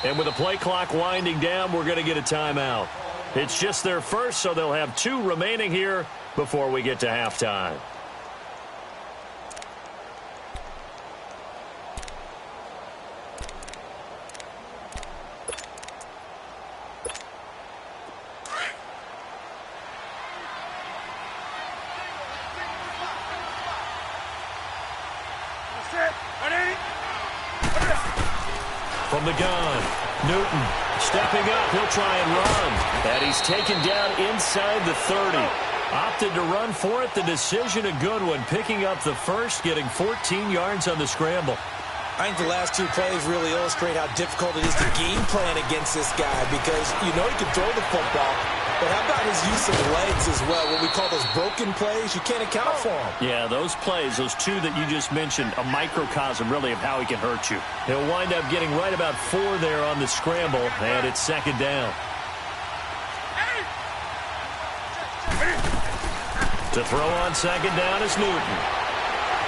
And with the play clock winding down, we're going to get a timeout. It's just their first, so they'll have 2 remaining here before we get to halftime. From the gun, Newton stepping up. He'll try and run. And he's taken down inside the 30. Opted to run for it. The decision a good one. Picking up the first, getting 14 yards on the scramble. I think the last 2 plays really illustrate how difficult it is to game plan against this guy because you know he can throw the football, but how about his use of legs as well? What we call those broken plays, you can't account for them. Yeah, those plays, those 2 that you just mentioned, a microcosm really of how he can hurt you. He'll wind up getting right about 4 there on the scramble, and it's 2nd down. To throw on 2nd down is Newton.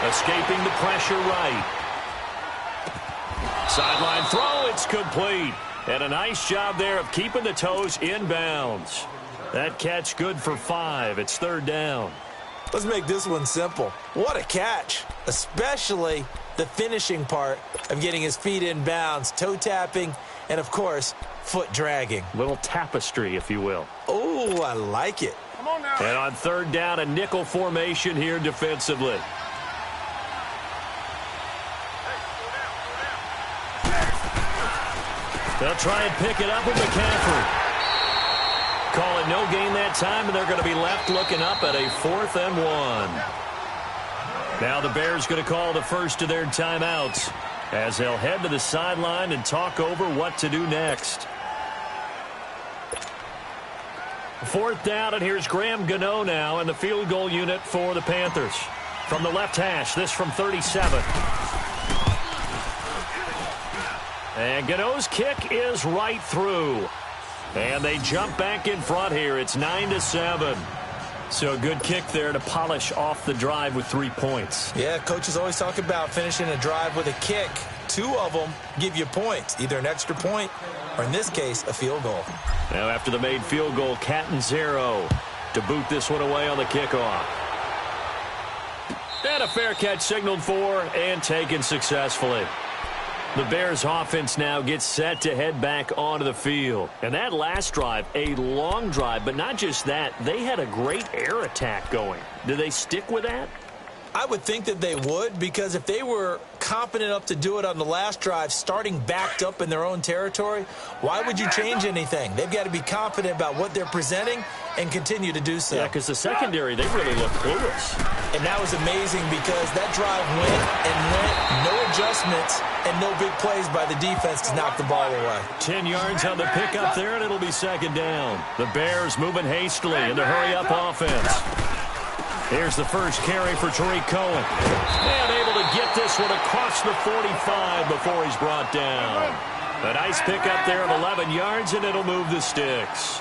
Escaping the pressure right. Sideline throw, it's complete. And a nice job there of keeping the toes in bounds. That catch good for 5. It's 3rd down. Let's make this one simple. What a catch, especially the finishing part of getting his feet in bounds, toe tapping, and, of course, foot dragging. Little tapestry, if you will. Oh, I like it. Come on now. And on 3rd down, a nickel formation here defensively. They'll try and pick it up with McCaffrey. Call it no gain that time, and they're going to be left looking up at a 4th and 1. Now the Bears going to call the first of their timeouts as they'll head to the sideline and talk over what to do next. 4th down, and here's Graham Gano now in the field goal unit for the Panthers. From the left hash, this from 37. And Gano's kick is right through. And they jump back in front here. It's 9-7. So a good kick there to polish off the drive with 3 points. Yeah, coaches always talk about finishing a drive with a kick. 2 of them give you points, either an extra point or, in this case, a field goal. Now after the made field goal, Catanzaro to boot this one away on the kickoff. And a fair catch signaled for and taken successfully. The Bears offense now gets set to head back onto the field. And that last drive, a long drive, but not just that, they had a great air attack going. Do they stick with that? I would think that they would, because if they were confident enough to do it on the last drive, starting backed up in their own territory, why would you change anything? They've got to be confident about what they're presenting and continue to do so. Yeah, because the secondary, they really look clueless. And that was amazing because that drive went and went, no adjustments, and no big plays by the defense to knock the ball away. 10 yards on the pickup there, and it'll be 2nd down. The Bears moving hastily in the hurry-up offense. Here's the first carry for Tariq Cohen. And able to get this one across the 45 before he's brought down. A nice pickup there of 11 yards, and it'll move the sticks.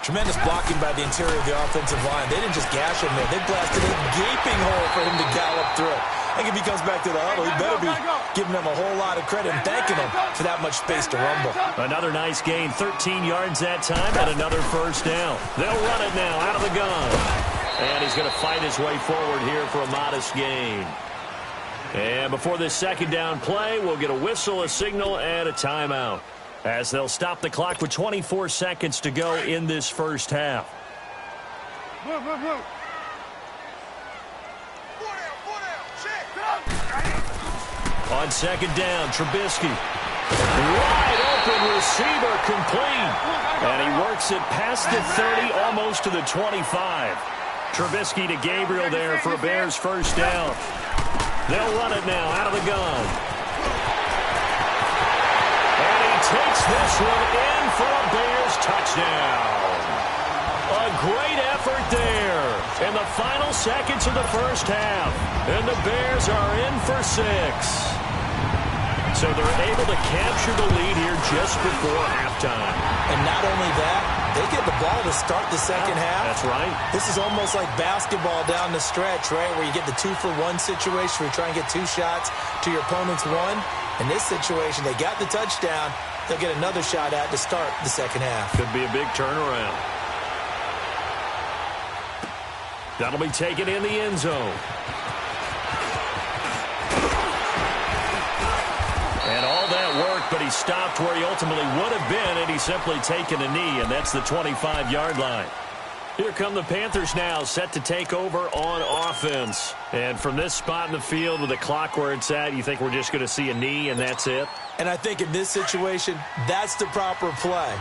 Tremendous blocking by the interior of the offensive line. They didn't just gash him there. They blasted a gaping hole for him to gallop through. I think if he comes back to the huddle, he better be giving them a whole lot of credit and thanking them for that much space to rumble. Another nice gain, 13 yards that time, and another first down. They'll run it now out of the gun. And he's going to fight his way forward here for a modest gain. And before this 2nd down play, we'll get a whistle, a signal, and a timeout, as they'll stop the clock with 24 seconds to go in this first half. Move. On 2nd down, Trubisky. Wide open receiver, complete. And he works it past the 30, almost to the 25. Trubisky to Gabriel there for a Bears first down. They'll run it now out of the gun. And he takes this one in for a Bears touchdown. A great effort there in the final seconds of the first half. And the Bears are in for 6. So they're able to capture the lead here just before halftime. And not only that, they get the ball to start the second half. That's right. This is almost like basketball down the stretch, right, where you get the 2-for-1 situation where you try and get 2 shots to your opponent's 1. In this situation, they got the touchdown, they'll get another shot at to start the second half. Could be a big turnaround. That'll be taken in the end zone. And all that work, but he stopped where he ultimately would have been, and he's simply taken a knee, and that's the 25-yard line. Here come the Panthers now, set to take over on offense. And from this spot in the field with the clock where it's at, you think we're just going to see a knee and that's it? And I think in this situation, that's the proper play.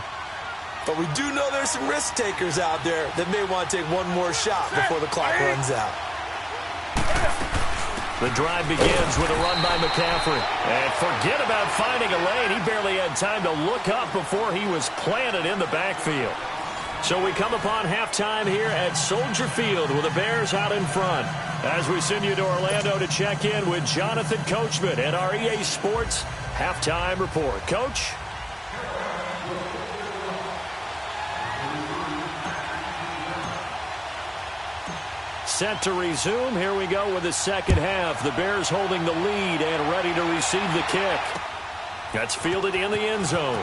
But we do know there's some risk takers out there that may want to take one more shot before the clock runs out. The drive begins with a run by McCaffrey. And forget about finding a lane. He barely had time to look up before he was planted in the backfield. So we come upon halftime here at Soldier Field with the Bears out in front. As we send you to Orlando to check in with Jonathan Coachman at our EA Sports Halftime Report. Coach? Set to resume. Here we go with the second half. The Bears holding the lead and ready to receive the kick. That's fielded in the end zone.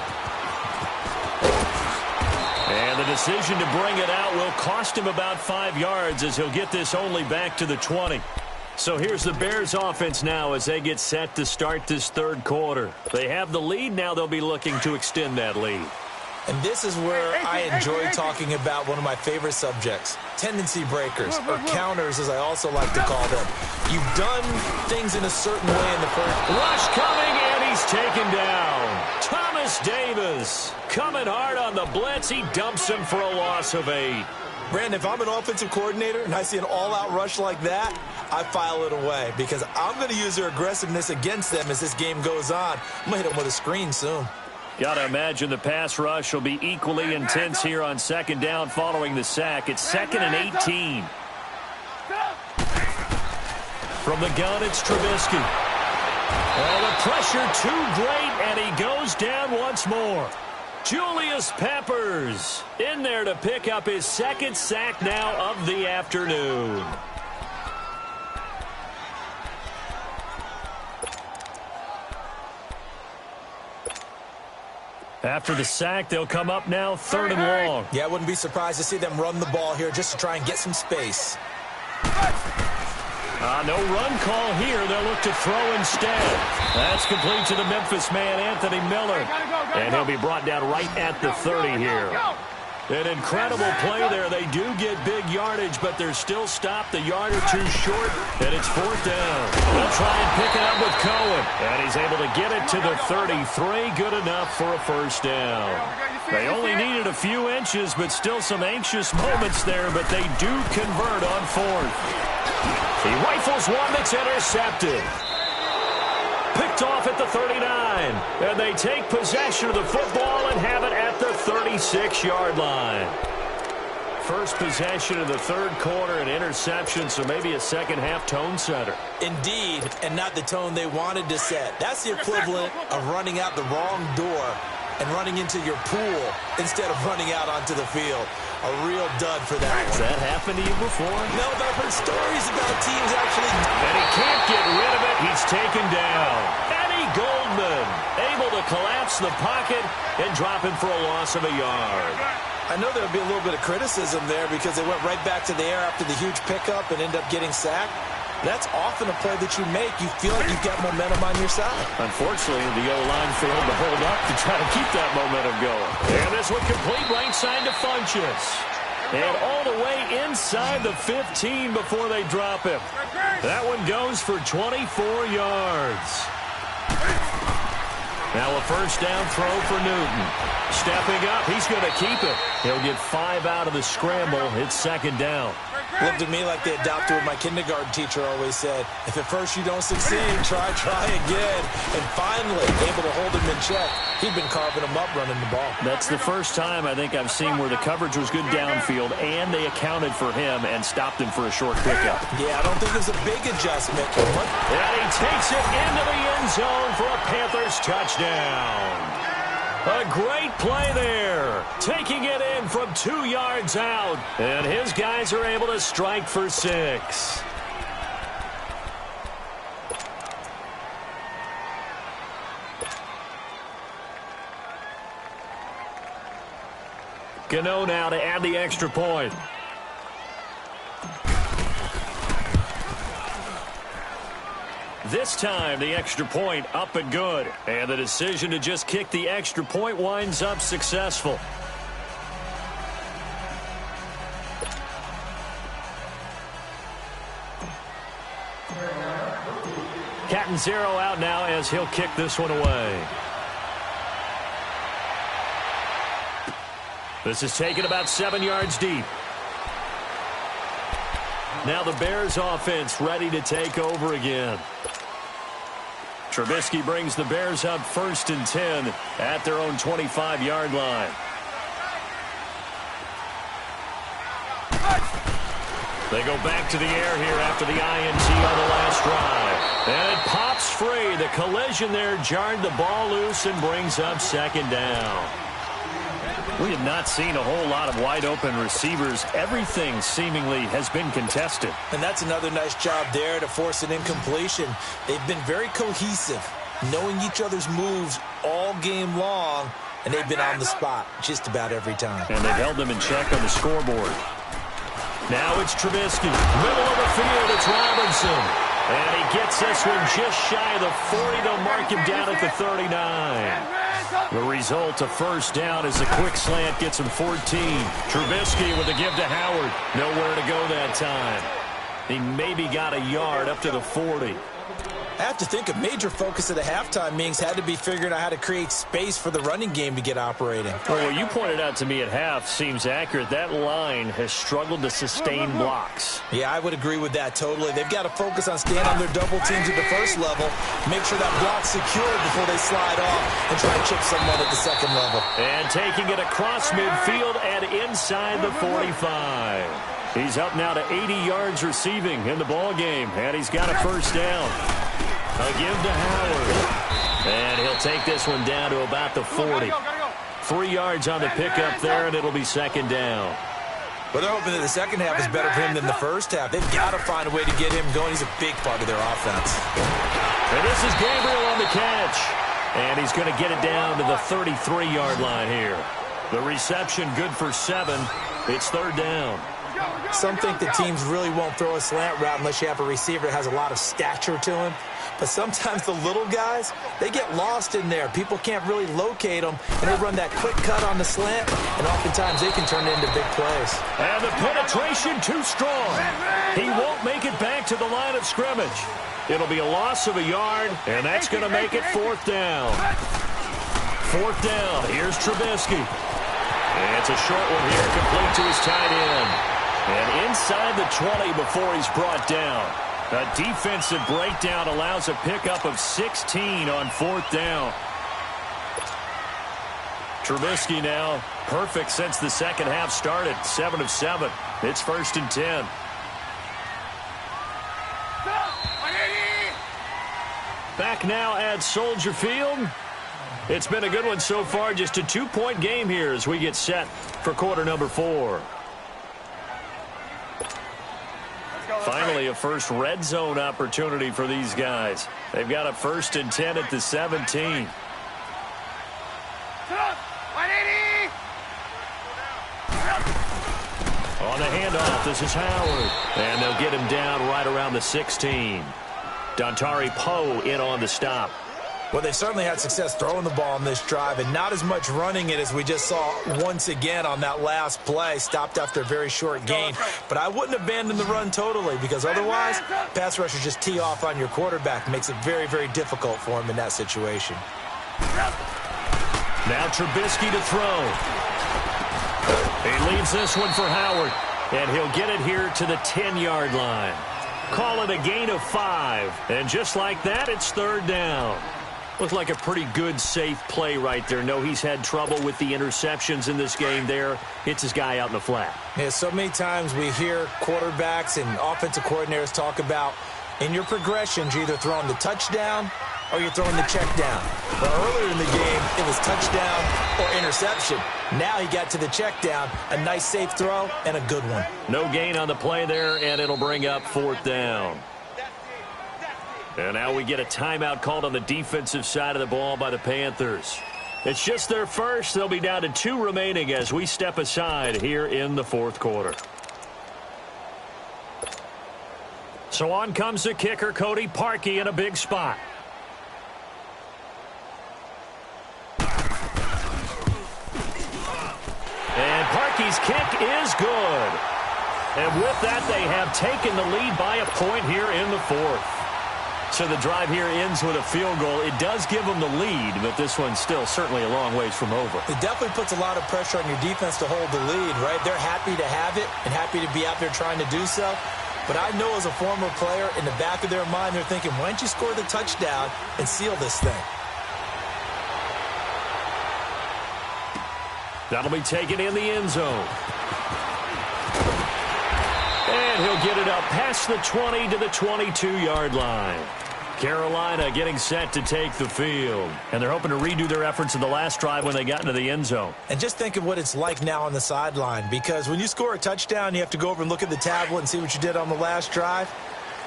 And the decision to bring it out will cost him about 5 yards as he'll get this only back to the 20. So here's the Bears offense now as they get set to start this third quarter. They have the lead. Now they'll be looking to extend that lead. And this is where I enjoy talking about one of my favorite subjects, tendency breakers, or counters as I also like to call them. You've done things in a certain way in the first. Rush coming, and he's taken down. Thomas Davis coming hard on the blitz. He dumps him for a loss of 8. Brandon, if I'm an offensive coordinator and I see an all-out rush like that, I file it away because I'm going to use their aggressiveness against them as this game goes on. I'm going to hit them with a screen soon. Got to imagine the pass rush will be equally intense here on second down following the sack. It's 2nd and 18. From the gun, it's Trubisky. Oh, the pressure too great, and he goes down once more. Julius Peppers in there to pick up his second sack now of the afternoon. After the sack, they'll come up now 3rd and long. Yeah, I wouldn't be surprised to see them run the ball here just to try and get some space. No run call here. They'll look to throw instead. That's complete to the Memphis man, Anthony Miller. And he'll be brought down right at the 30 here. An incredible play there. They do get big yardage, but they're still stopped a yard or two short, and it's 4th down. They'll try and pick it up with Cohen, and he's able to get it to the 33. Good enough for a first down. They only needed a few inches, but still some anxious moments there, but they do convert on 4th. He rifles one that's intercepted. Picked off at the 39, and they take possession of the football and have it at the 36-yard line. First possession of the third quarter, an interception, so maybe a second-half tone setter. Indeed, and not the tone they wanted to set. That's the equivalent of running out the wrong door and running into your pool instead of running out onto the field. A real dud for that one. Has that happened to you before? No, but I've heard stories about teams actually. And he can't get rid of it. He's taken down. Eddie Goldman able to collapse the pocket and drop him for a loss of a yard. I know there would be a little bit of criticism there because they went right back to the air after the huge pickup and end up getting sacked. That's often a play that you make. You feel like you've got momentum on your side. Unfortunately, the O-line failed to hold up to try to keep that momentum going. And this one complete right side to Funchess. And all the way inside the 15 before they drop him. That one goes for 24 yards. Now a first down throw for Newton. Stepping up, he's going to keep it. He'll get 5 out of the scramble. It's second down. Looked at me like they adopted what my kindergarten teacher always said. If at first you don't succeed, try again. And finally, able to hold him in check. He'd been carving him up running the ball. That's the first time I think I've seen where the coverage was good downfield and they accounted for him and stopped him for a short pickup. Yeah, I don't think it was a big adjustment. And he takes it into the end zone for a Panthers touchdown. A great play there. Taking it in from 2 yards out. And his guys are able to strike for 6. Gano now to add the extra point. This time, the extra point up and good. And the decision to just kick the extra point winds up successful. Catanzaro out now as he'll kick this one away. This is taken about 7 yards deep. Now the Bears offense ready to take over again. Trubisky brings the Bears up 1st and 10 at their own 25-yard line. They go back to the air here after the INT on the last drive. And it pops free. The collision there jarred the ball loose and brings up 2nd down. We have not seen a whole lot of wide-open receivers. Everything seemingly has been contested. And that's another nice job there to force an incompletion. They've been very cohesive, knowing each other's moves all game long, and they've been on the spot just about every time. And they've held them in check on the scoreboard. Now it's Trubisky. Middle of the field, it's Robinson. And he gets this one just shy of the 40. They'll mark him down at the 39. The result, a 1st down as a quick slant gets him 14. Trubisky with a give to Howard. Nowhere to go that time. He maybe got a yard up to the 40. I have to think a major focus of the halftime meetings had to be figuring out how to create space for the running game to get operating. Well, what you pointed out to me at half seems accurate. That line has struggled to sustain blocks. Yeah, I would agree with that totally. They've got to focus on staying on their double teams at the 1st level, make sure that block's secured before they slide off and try to chip someone at the 2nd level. And taking it across midfield and inside the 45. He's up now to 80 yards receiving in the ball game, and he's got a 1st down. A give to Howard. And he'll take this one down to about the 40. 3 yards on the pickup there, and it'll be 2nd down. Well, they're hoping that the 2nd half is better for him than the 1st half. They've got to find a way to get him going. He's a big part of their offense. And this is Gabriel on the catch. And he's going to get it down to the 33-yard line here. The reception good for 7. It's 3rd down. Some think the teams really won't throw a slant route unless you have a receiver that has a lot of stature to him. But sometimes the little guys, they get lost in there. People can't really locate them, and they run that quick cut on the slant, and oftentimes they can turn it into big plays. And the penetration too strong. He won't make it back to the line of scrimmage. It'll be a loss of a yard, and that's going to make it 4th down. 4th down. Here's Trubisky. And it's a short one here, complete to his tight end. And inside the 20 before he's brought down. A defensive breakdown allows a pickup of 16 on 4th down. Trubisky now perfect since the 2nd half started. 7 of 7. It's 1st and 10. Back now at Soldier Field. It's been a good one so far. Just a 2-point game here as we get set for quarter number 4. Finally, a first red zone opportunity for these guys. They've got a 1st and 10 at the 17. On the handoff, this is Howard. And they'll get him down right around the 16. Dontari Poe in on the stop. Well, they certainly had success throwing the ball on this drive and not as much running it as we just saw once again on that last play. Stopped after a very short gain. But I wouldn't abandon the run totally because otherwise, pass rushers just tee off on your quarterback. Makes it very, very difficult for him in that situation. Now Trubisky to throw. He leaves this one for Howard. And he'll get it here to the 10-yard line. Call it a gain of 5. And just like that, it's 3rd down. Looked like a pretty good, safe play right there. No, he's had trouble with the interceptions in this game there. Hits his guy out in the flat. Yeah, so many times we hear quarterbacks and offensive coordinators talk about in your progressions, you're either throwing the touchdown or you're throwing the check down. But earlier in the game, it was touchdown or interception. Now he got to the check down, a nice safe throw, and a good one. No gain on the play there, and it'll bring up 4th down. And now we get a timeout called on the defensive side of the ball by the Panthers. It's just their first. They'll be down to 2 remaining as we step aside here in the fourth quarter. So on comes the kicker, Cody Parkey, in a big spot. And Parkey's kick is good. And with that, they have taken the lead by a point here in the fourth. So the drive here ends with a field goal. It does give them the lead, but this one's still certainly a long ways from over. It definitely puts a lot of pressure on your defense to hold the lead, right? They're happy to have it and happy to be out there trying to do so. But I know as a former player, in the back of their mind, they're thinking, why don't you score the touchdown and seal this thing? That'll be taken in the end zone. And he'll get it up past the 20 to the 22-yard line. Carolina getting set to take the field. And they're hoping to redo their efforts in the last drive when they got into the end zone. And just think of what it's like now on the sideline, because when you score a touchdown, you have to go over and look at the tablet and see what you did on the last drive.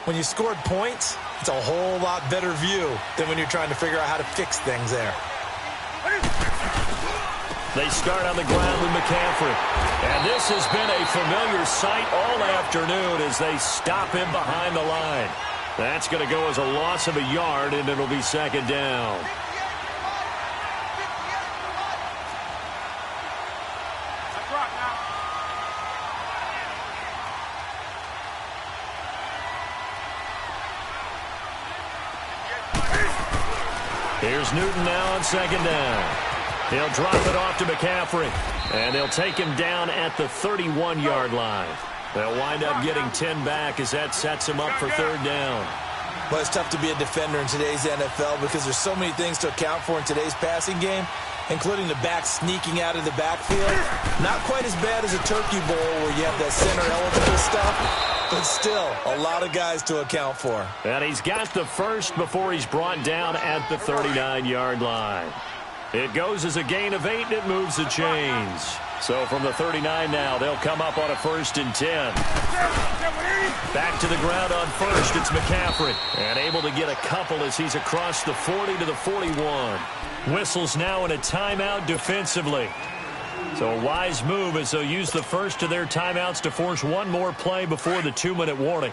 When you scored points, it's a whole lot better view than when you're trying to figure out how to fix things there. They start on the ground with McCaffrey. And this has been a familiar sight all afternoon as they stop him behind the line. That's going to go as a loss of a yard, and it'll be second down. Here's Newton now on second down. He'll drop it off to McCaffrey, and they'll take him down at the 31-yard line. They'll wind up getting 10 back as that sets him up for third down. Well, it's tough to be a defender in today's NFL because there's so many things to account for in today's passing game, including the back sneaking out of the backfield. Not quite as bad as a turkey bowl where you have that center eligible stuff, but still a lot of guys to account for. And he's got the first before he's brought down at the 39-yard line. It goes as a gain of 8, and it moves the chains. So from the 39 now, they'll come up on a 1st and 10. Back to the ground on first, it's McCaffrey. And able to get a couple as he's across the 40 to the 41. Whistles now in a timeout defensively. So a wise move as they'll use the first of their timeouts to force one more play before the 2-minute warning.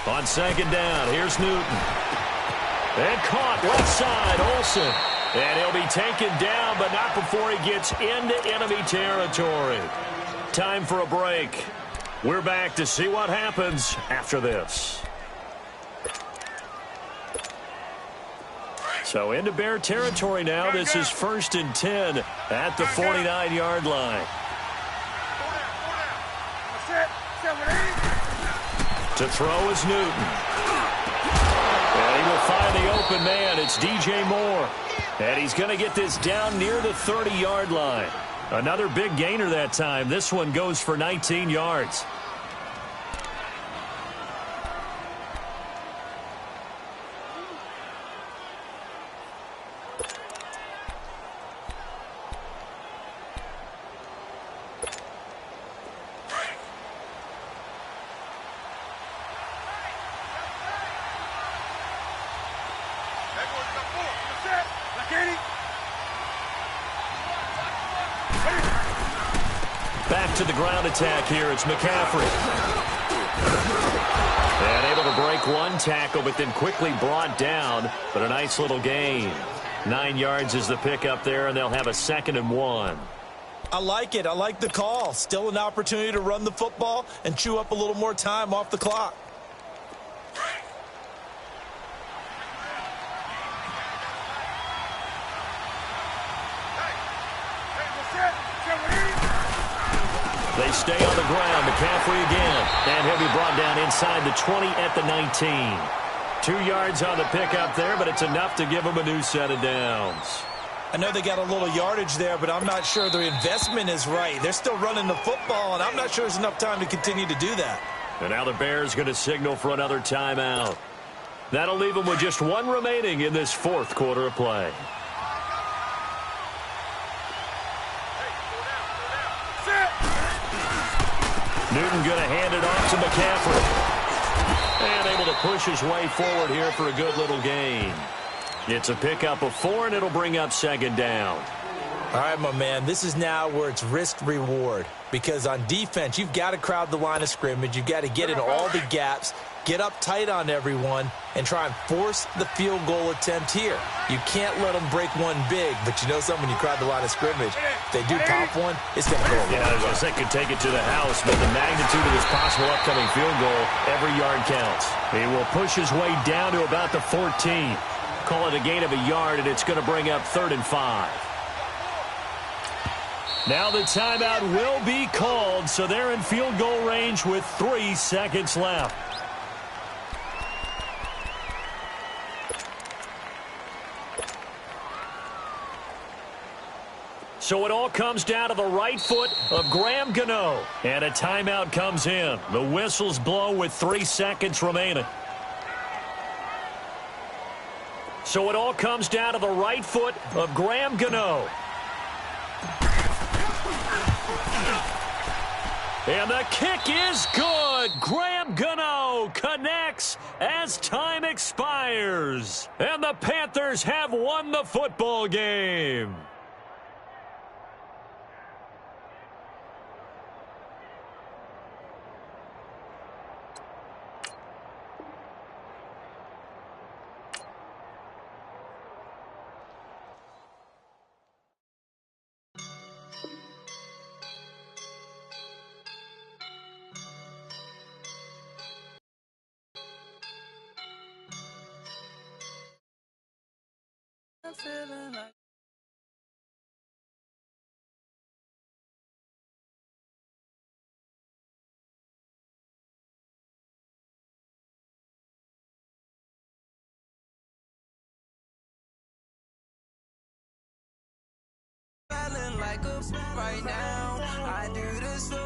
On second down, here's Newton. And caught left side, Olsen. And he'll be taken down, but not before he gets into enemy territory. Time for a break. We're back to see what happens after this. So into Bear territory now. This is 1st and 10 at the 49-yard line. To throw is Newton. And he will find the open man. It's DJ Moore. And he's going to get this down near the 30-yard line. Another big gainer that time. This one goes for 19 yards. Back to the ground attack here. It's McCaffrey. And able to break one tackle, but then quickly brought down. But a nice little gain. 9 yards is the pickup there, and they'll have a 2nd and 1. I like it. I like the call. Still an opportunity to run the football and chew up a little more time off the clock. They stay on the ground. McCaffrey again. And he'll be brought down inside the 20 at the 19. 2 yards on the pickup there, but it's enough to give him a new set of downs. I know they got a little yardage there, but I'm not sure their investment is right. They're still running the football, and I'm not sure there's enough time to continue to do that. And now the Bears going to signal for another timeout. That'll leave them with just one remaining in this fourth quarter of play. Newton going to hand it off to McCaffrey. And able to push his way forward here for a good little gain. It's a pickup of 4, and it'll bring up second down. All right, my man, this is now where it's risk-reward. Because on defense, you've got to crowd the line of scrimmage. You've got to get in all the gaps, get up tight on everyone, and try and force the field goal attempt here. You can't let them break one big, but you know something, when you crowd the line of scrimmage, if they do pop one, it's going to go a long way. I was going to say, could take it to the house, but the magnitude of this possible upcoming field goal, every yard counts. He will push his way down to about the 14. Call it a gain of a yard, and it's going to bring up 3rd and 5. Now the timeout will be called, so they're in field goal range with 3 seconds left. So it all comes down to the right foot of Graham Gano. And a timeout comes in. The whistles blow with 3 seconds remaining. So it all comes down to the right foot of Graham Gano. And the kick is good. Graham Gano connects as time expires. And the Panthers have won the football game. Feeling like a right now. I do this for